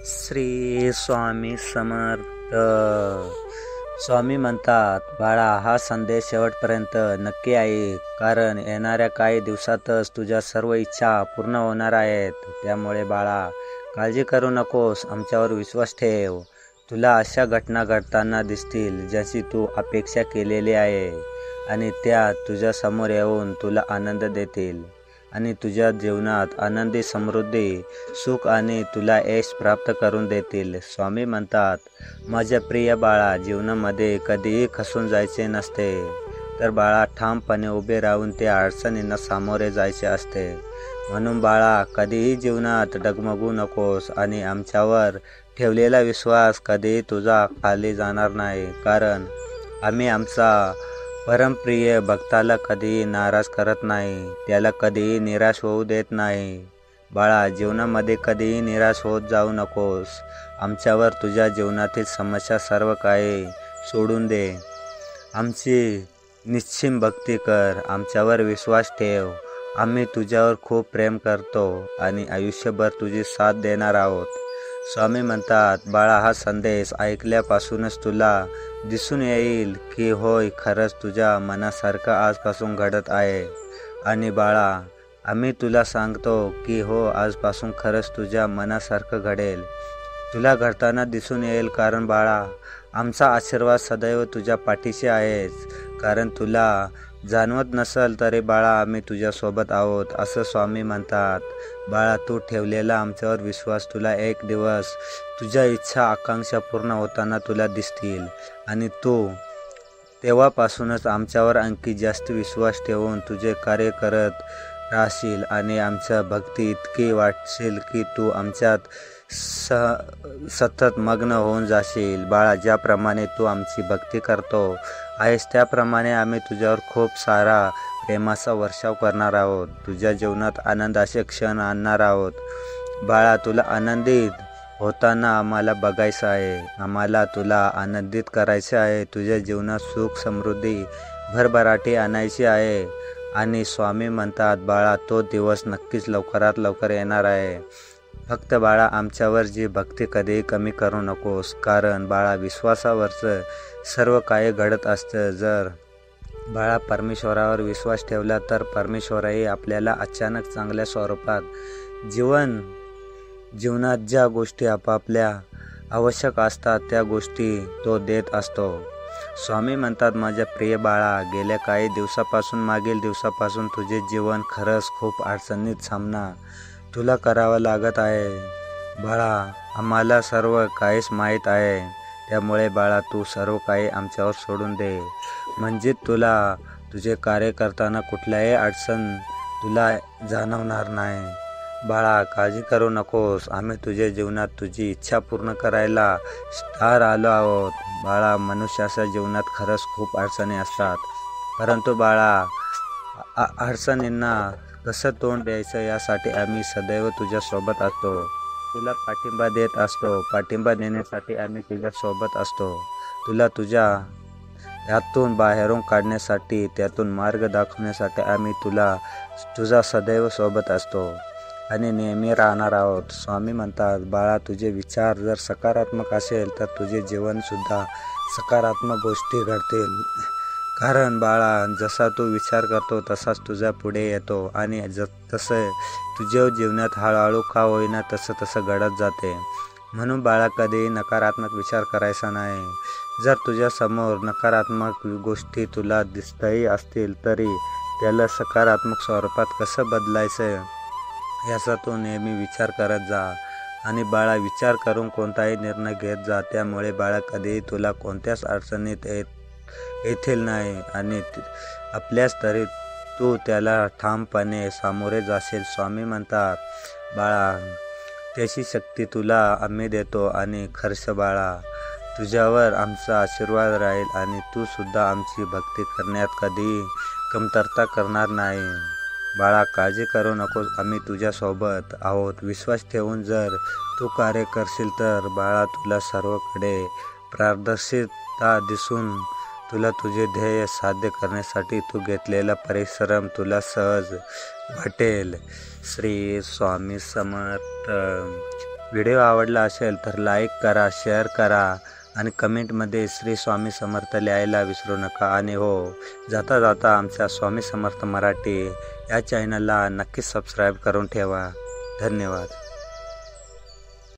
श्री स्वामी समर्थ. स्वामी म्हणतात, बाळा, हा संदेश शेवटपर्यंत नक्की ऐक, कारण येणाऱ्या काही दिवसातच तुझ्या सर्व इच्छा पूर्ण होणार आहेत. त्यामुळे बाळा, काळजी करू नकोस, आमच्यावर विश्वास ठेव. तुला अशा घटना घडताना दिसतील ज्याची तू अपेक्षा केलेली आहे, आणि त्या तुझ्या समोर येऊन तुला आनंद देतील आणि तुझ्या जीवनात आनंदी, समृद्धी, सुख आणि तुला यश प्राप्त करून देतील. स्वामी म्हणतात, माझ्या प्रिय बाळा, जीवनामध्ये कधीही खचून जायचे नसते, तर बाळा ठामपणे उभे राहून त्या अडचणींना सामोरे जायचे असते. म्हणून बाळा, कधीही जीवनात डगमगू नकोस आणि आमच्यावर ठेवलेला विश्वास कधीही तुझा खाली जाणार नाही, कारण आम्ही आमचा परमप्रिय भक्ताला कधीही नाराज करत नाही, त्याला कधीही निराश होऊ देत नाही. बाळा, जीवनामध्ये कधीही निराश होत जाऊ नकोस. आमच्यावर तुझ्या जीवनातील समस्या सर्व काही सोडून दे. आमची निश्चिम भक्ती कर, आमच्यावर विश्वास ठेव. आम्ही तुझ्यावर खूप प्रेम करतो आणि आयुष्यभर तुझी साथ देणार आहोत. स्वामी म्हणतात, बाळा, हा संदेश ऐकल्यापासूनच तुला दिसून येईल की होय, खरंच तुझ्या मनासारखं आजपासून घडत आहे. आणि बाळा, आम्ही तुला सांगतो की हो, आजपासून खरंच तुझ्या मनासारखं घडेल. तुला घडताना दिसून येईल, कारण बाळा, आमचा आशीर्वाद सदैव तुझ्या पाठीशी आहेच. कारण तुला जाणवत नसेल तरी बाळा, आम्ही तुझ्यासोबत आहोत, असं स्वामी म्हणतात. बाळा, तू ठेवलेला आमच्यावर विश्वास तुला एक दिवस तुझ्या इच्छा, आकांक्षा पूर्ण होताना तुला दिसतील, आणि तू तेव्हापासूनच आमच्यावर आणखी जास्त विश्वास ठेवून तुझे कार्य करत राहशील आणि आमच्या भक्ती इतकी वाटशील की तू आमच्यात सतत मग्न होऊन जाशील. बाळा, ज्याप्रमाणे तू आमची भक्ती करतो आहेस, त्याप्रमाणे आम्ही तुझ्यावर खूप सारा प्रेमाचा वर्षाव करणार आहोत. तुझ्या जीवनात आनंदाचे क्षण आणणार आहोत. बाळा, तुला आनंदित होताना आम्हाला बघायचं आहे. आम्हाला तुला आनंदित करायचे आहे. तुझ्या जीवनात सुख, समृद्धी, भरभराटी आणायची आहे. आणि स्वामी म्हणतात, बाळा, तो दिवस नक्कीच लवकरात लवकर येणार आहे. फक्त बाळा, आमच्यावर जी भक्ती कधीही कमी करू नकोस, कारण बाळा, विश्वासावरचं सर्व काही घडत असतं. जर बाळा परमेश्वरावर विश्वास ठेवला तर परमेश्वरही आपल्याला अचानक चांगल्या स्वरूपात जीवनात ज्या गोष्टी आपापल्या आवश्यक असतात त्या गोष्टी तो देत असतो. स्वामी म्हणतात, माझ्या प्रिय बाळा, गेल्या काही मागील दिवसापासून तुझे जीवन खरंच खूप अडचणीत सामना तुला करावा लागत आहे. बाळा, आम्हाला सर्व काहीच माहीत आहे. त्यामुळे बाळा, तू सर्व काही आमच्यावर सोडून दे, म्हणजे तुला तुझे कार्य करताना कुठल्याही अडचण तुला जाणवणार नाही. बाळा, काळजी करू नकोस, आम्ही तुझ्या जीवनात तुझी इच्छा पूर्ण करायला स्टार आलो आहोत. बाळा, मनुष्याच्या जीवनात खरंच खूप अडचणी असतात, परंतु बाळा, अडचणींना कसं तोंड द्यायचं यासाठी आम्ही सदैव तुझ्यासोबत असतो. तुला पाठिंबा देत असतो. पाठिंबा देण्यासाठी आम्ही तुझ्यासोबत असतो. तुला यातून बाहेरून काढण्यासाठी, त्यातून मार्ग दाखवण्यासाठी आम्ही तुझा सदैव सोबत असतो आणि नेहमी राहणार आहोत. स्वामी म्हणतात, बाळा, तुझे विचार जर सकारात्मक असेल तर तुझे जीवनसुद्धा सकारात्मक गोष्टी घडतील. कारण बाळा, जसा तू विचार करतो तसाच तुझ्या पुढे येतो, आणि तसं तुझ्या जीवनात हळूहळू का होईना तसं घडत जाते. म्हणून बाळा, कधीही नकारात्मक विचार करायचा नाही. जर तुझ्यासमोर नकारात्मक गोष्टी तुला दिसतही असतील तरी त्याला सकारात्मक स्वरूपात कसं बदलायचं याचा तू नेहमी विचार करत जा. आणि बाळा, विचार करून कोणताही निर्णय घेत जा. त्यामुळे बाळा, कधीही तुला कोणत्याच अडचणीत येतील नाही, आणि आपल्याच तरी तू त्याला ठामपणे सामोरे जाशील. स्वामी म्हणतात, बाळा, त्याची शक्ती तुला आम्ही देतो, आणि खर्च बाळा, तुझ्यावर आमचा आशीर्वाद राहील, आणि तू सुद्धा आमची भक्ती करण्यात कधीही कमतरता करणार नाही. बाळा, काळजी करू नकोस, आम्ही तुझ्यासोबत आहोत. विश्वास ठेवून जर तू कार्य करशील तर बाळा, तुला सर्वकडे पारदर्शिता दिसून तुला तुझे ध्येय साध्य करण्यासाठी तू घेतलेला परिश्रम तुला सहज वाटेल. श्री स्वामी समर्थ. व्हिडिओ आवडला असेल तर लाईक करा, शेअर करा आणि कमेंटमध्ये श्री स्वामी समर्थ लिहायला विसरू नका. आणि हो, जाता जाता आमच्या स्वामी समर्थ मराठी या चॅनलला नक्कीच सबस्क्राईब करून ठेवा. धन्यवाद.